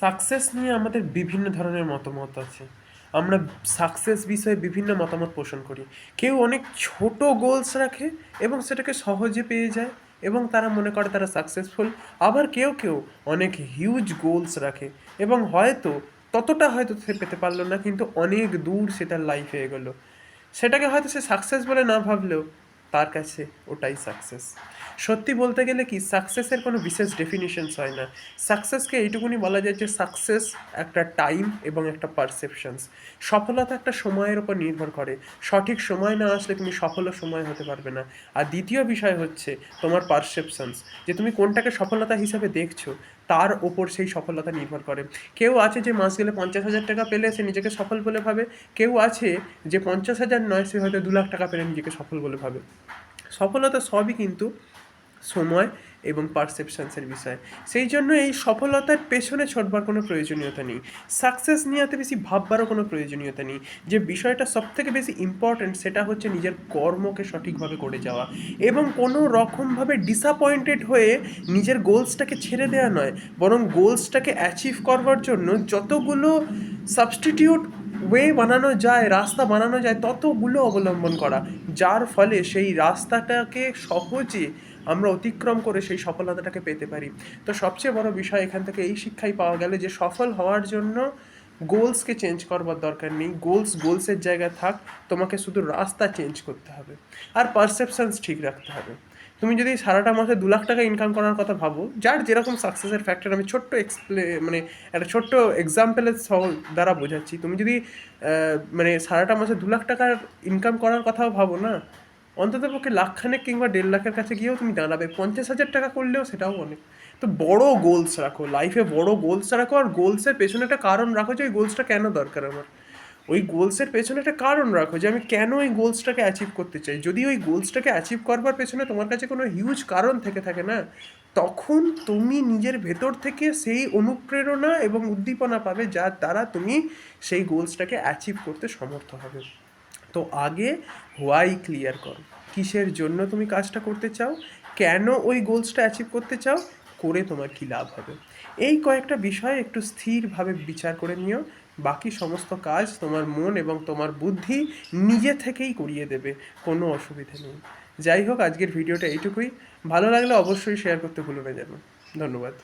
Success নিয়ে আমাদের বিভিন্ন ধরনের মতামত আছে। আমরা সাকসেস বিষয়ে বিভিন্ন মতামত পোষণ করি। কেউ অনেক ছোট গোলস রাখে এবং সেটাকে সহজে পেয়ে যায় এবং তারা মনে করে তারা সাকসেসফুল। আবার কেউ অনেক হিউজ গোলস রাখে এবং ততটা হয়তো সে পেতে পারলো না, কিন্তু অনেক দূর সে তার লাইফে এগোলো। সেটাকে হয়তো সে সাকসেস বলে না ভাবলেও তার কাছে ওটাই সাকসেস। সত্যি বলতে গেলে কি, সাকসেসের কোনো বিশেষ ডেফিনিশনস হয় না। সাকসেসকে এইটুকুনি বলা যায় যে সাকসেস একটা টাইম এবং একটা পারসেপশনস। সফলতা একটা সময়ের উপর নির্ভর করে। সঠিক সময় না আসলে তুমি সফল সময় হতে পারবে না। আর দ্বিতীয় বিষয় হচ্ছে তোমার পারসেপশনস, যে তুমি কোনটাকে সফলতা হিসাবে দেখছো তার ওপর সেই সফলতা নির্ভর করে। কেউ আছে যে মাস গেলে 50,000 টাকা পেলে সে নিজেকে সফল বলে ভাবে। কেউ আছে যে 50,000 নয়, সে হয়তো 2 লাখ টাকা পেলে নিজেকে সফল বলে ভাবে। সফলতা সবই কিন্তু সময় এবং পারসেপশনসের বিষয়। সেই জন্য এই সফলতার পেছনে ছোটবার কোনো প্রয়োজনীয়তা নেই। সাকসেস নিয়ে এত বেশি ভাববারও কোনো প্রয়োজনীয়তা নেই। যে বিষয়টা সবথেকে বেশি ইম্পর্ট্যান্ট সেটা হচ্ছে নিজের কর্মকে সঠিকভাবে করে যাওয়া এবং কোনো রকমভাবে ডিসঅ্যাপয়েন্টেড হয়ে নিজের গোলসটাকে ছেড়ে দেওয়া নয়, বরং গোলসটাকে অ্যাচিভ করবার জন্য যতগুলো সাবস্টিটিউট বানানো যায়, রাস্তা বানানো যায়, ততগুলো অবলম্বন করা, যার ফলে সেই রাস্তাটাকে সহজে আমরা অতিক্রম করে সেই সফলতাটাকে পেতে পারি। তো সবচেয়ে বড় বিষয় এখান থেকে এই শিক্ষাই পাওয়া গেল যে সফল হওয়ার জন্য গোলসকে চেঞ্জ করবার দরকার নেই। গোলসের জায়গায় থাক, তোমাকে শুধু রাস্তা চেঞ্জ করতে হবে আর পারসেপশনস ঠিক রাখতে হবে। তুমি যদি সারাটা মাসে 2 লাখ টাকা ইনকাম করার কথা ভাবো, যার যেরকম সাকসেসের ফ্যাক্টর, আমি ছোট্ট মানে একটা ছোট্ট এক্সাম্পলের দ্বারা বোঝাচ্ছি। তুমি যদি মানে সারাটা মাসে 2 লাখ টাকার ইনকাম করার কথাও ভাবো না, অন্তত পক্ষে লাখখানেক কিংবা 1.5 লাখের কাছে গিয়েও তুমি দাঁড়াবে। 50,000 টাকা করলেও সেটাও অনেক। তো বড় গোলস রাখো, লাইফে বড় গোলস রাখো, আর গোলসের পেছনে একটা কারণ রাখো যে ওই গোলসটা কেন দরকার আমার। ওই গোলসের পেছনে একটা কারণ রাখো যে আমি কেন ওই গোলসটাকে অ্যাচিভ করতে চাই। যদি ওই গোলসটাকে অ্যাচিভ করবার পেছনে তোমার কাছে কোনো হিউজ কারণ থেকে থাকে না, তখন তুমি নিজের ভেতর থেকে সেই অনুপ্রেরণা এবং উদ্দীপনা পাবে, যার দ্বারা তুমি সেই গোলসটাকে অ্যাচিভ করতে সমর্থ হবে। তো আগে হোয়াই ক্লিয়ার করো, কিসের জন্য তুমি কাজটা করতে চাও, কেন ওই গোলসটা অ্যাচিভ করতে চাও, করে তোমার কী লাভ হবে। এই কয়েকটা বিষয় একটু স্থিরভাবে বিচার করে নিও। বাকি সমস্ত কাজ তোমার মন এবং তোমার বুদ্ধি নিজে থেকেই করিয়ে দেবে, কোনো অসুবিধা নেই। যাই হোক, আজকের ভিডিওটা এইটুকুই। ভালো লাগলে অবশ্যই শেয়ার করতে ভুলো না যেন। ধন্যবাদ।